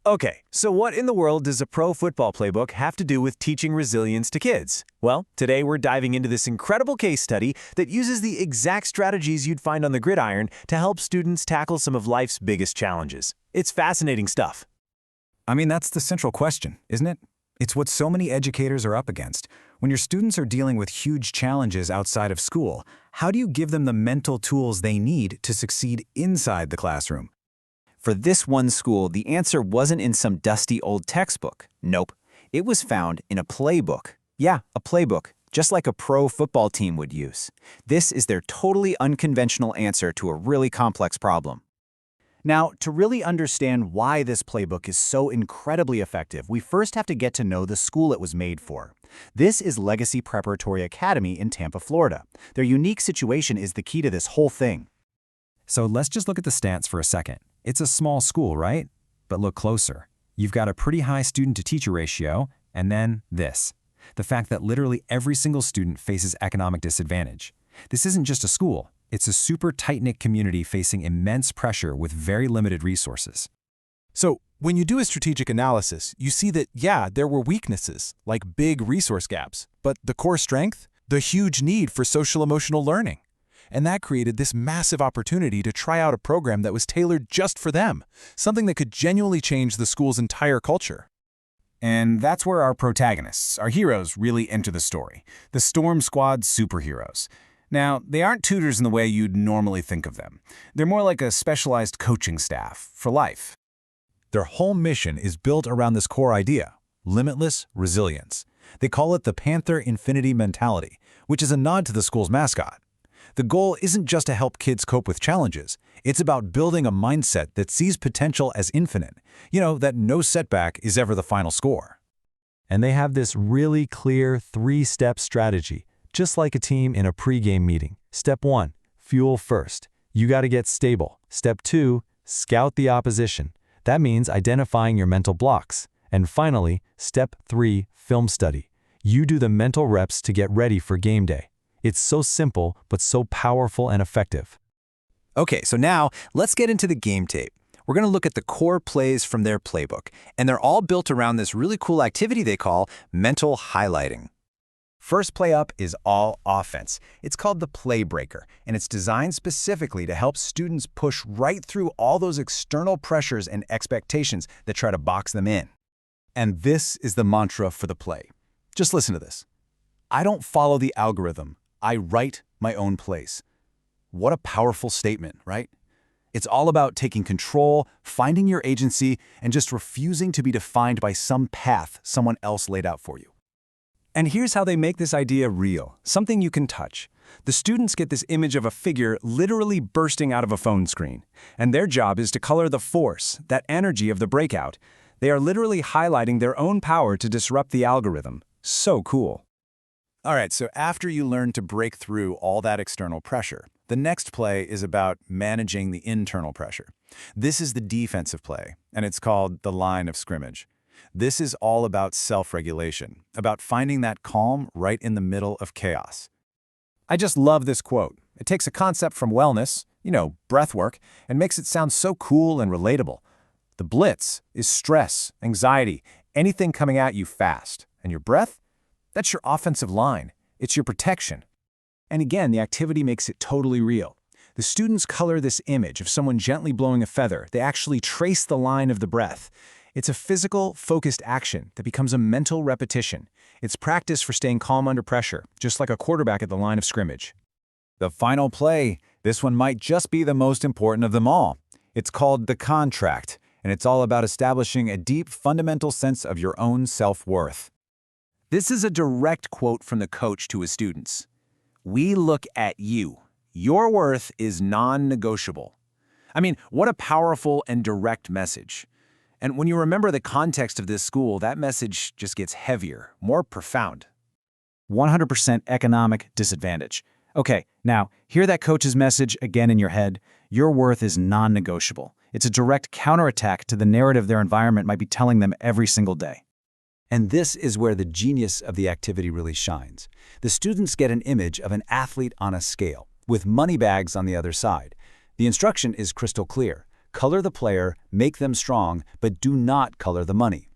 Okay, so what in the world does a pro football playbook have to do with teaching resilience to kids? Well, today we're diving into this incredible case study that uses the exact strategies you'd find on the gridiron to help students tackle some of life's biggest challenges. It's fascinating stuff. I mean, that's the central question, isn't it? It's what so many educators are up against. When your students are dealing with huge challenges outside of school, how do you give them the mental tools they need to succeed inside the classroom? For this one school, the answer wasn't in some dusty old textbook. Nope. It was found in a playbook. Yeah, a playbook, just like a pro football team would use. This is their totally unconventional answer to a really complex problem. Now, to really understand why this playbook is so incredibly effective, we first have to get to know the school it was made for. This is Legacy Preparatory Academy in Tampa, Florida. Their unique situation is the key to this whole thing. So let's just look at the stats for a second. It's a small school, right? But look closer. You've got a pretty high student-to-teacher ratio, and then this. The fact that literally every single student faces economic disadvantage. This isn't just a school. It's a super tight-knit community facing immense pressure with very limited resources. So, when you do a strategic analysis, you see that, yeah, there were weaknesses, like big resource gaps, but the core strength? The huge need for social-emotional learning. And that created this massive opportunity to try out a program that was tailored just for them, something that could genuinely change the school's entire culture. And that's where our protagonists, our heroes, really enter the story. The Storm Squad superheroes. Now, they aren't tutors in the way you'd normally think of them. They're more like a specialized coaching staff for life. Their whole mission is built around this core idea, limitless resilience. They call it the Panther Infinity mentality, which is a nod to the school's mascot. The goal isn't just to help kids cope with challenges. It's about building a mindset that sees potential as infinite. You know, that no setback is ever the final score. And they have this really clear 3-step strategy, just like a team in a pre-game meeting. Step 1, fuel first. You got to get stable. Step 2, scout the opposition. That means identifying your mental blocks. And finally, step 3, film study. You do the mental reps to get ready for game day. It's so simple, but so powerful and effective. Okay, so now let's get into the game tape. We're going to look at the core plays from their playbook, and they're all built around this really cool activity they call mental highlighting. First play up is all offense. It's called the play breaker, and it's designed specifically to help students push right through all those external pressures and expectations that try to box them in. And this is the mantra for the play. Just listen to this. I don't follow the algorithm. I write my own plays. What a powerful statement, right? It's all about taking control, finding your agency, and just refusing to be defined by some path someone else laid out for you. And here's how they make this idea real, something you can touch. The students get this image of a figure literally bursting out of a phone screen, and their job is to color the force, that energy of the breakout. They are literally highlighting their own power to disrupt the algorithm. So cool. All right, so after you learn to break through all that external pressure, the next play is about managing the internal pressure. This is the defensive play, and it's called the line of scrimmage. This is all about self-regulation, about finding that calm right in the middle of chaos. I just love this quote. It takes a concept from wellness, breath work, and makes it sound so cool and relatable. The blitz is stress, anxiety, anything coming at you fast. And your breath? That's your offensive line. It's your protection. And again, the activity makes it totally real. The students color this image of someone gently blowing a feather. They actually trace the line of the breath. It's a physical, focused action that becomes a mental repetition. It's practice for staying calm under pressure, just like a quarterback at the line of scrimmage. The final play, this one might just be the most important of them all. It's called the contract, and it's all about establishing a deep, fundamental sense of your own self-worth. This is a direct quote from the coach to his students. We look at you. Your worth is non-negotiable. I mean, what a powerful and direct message. And when you remember the context of this school, that message just gets heavier, more profound. 100% economic disadvantage. Okay, now, hear that coach's message again in your head. Your worth is non-negotiable. It's a direct counterattack to the narrative their environment might be telling them every single day. And this is where the genius of the activity really shines. The students get an image of an athlete on a scale, with money bags on the other side. The instruction is crystal clear. Color the player, make them strong, but do not color the money.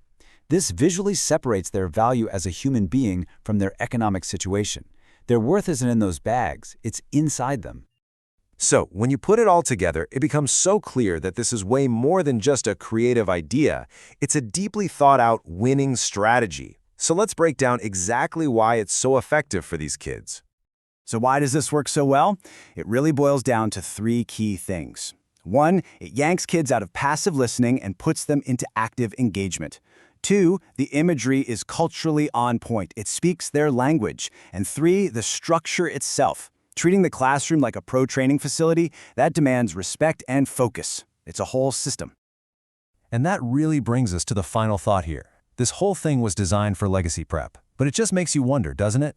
This visually separates their value as a human being from their economic situation. Their worth isn't in those bags, it's inside them. So, when you put it all together, it becomes so clear that this is way more than just a creative idea. It's a deeply thought-out winning strategy. So let's break down exactly why it's so effective for these kids. So why does this work so well? It really boils down to three key things. 1, it yanks kids out of passive listening and puts them into active engagement. 2, the imagery is culturally on point. It speaks their language. And 3, the structure itself. Treating the classroom like a pro training facility, that demands respect and focus. It's a whole system. And that really brings us to the final thought here. This whole thing was designed for legacy prep, but it just makes you wonder, doesn't it?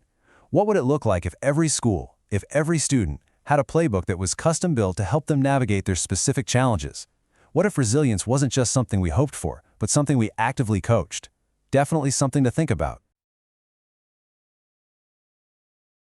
What would it look like if every school, if every student, had a playbook that was custom-built to help them navigate their specific challenges? What if resilience wasn't just something we hoped for, but something we actively coached? Definitely something to think about.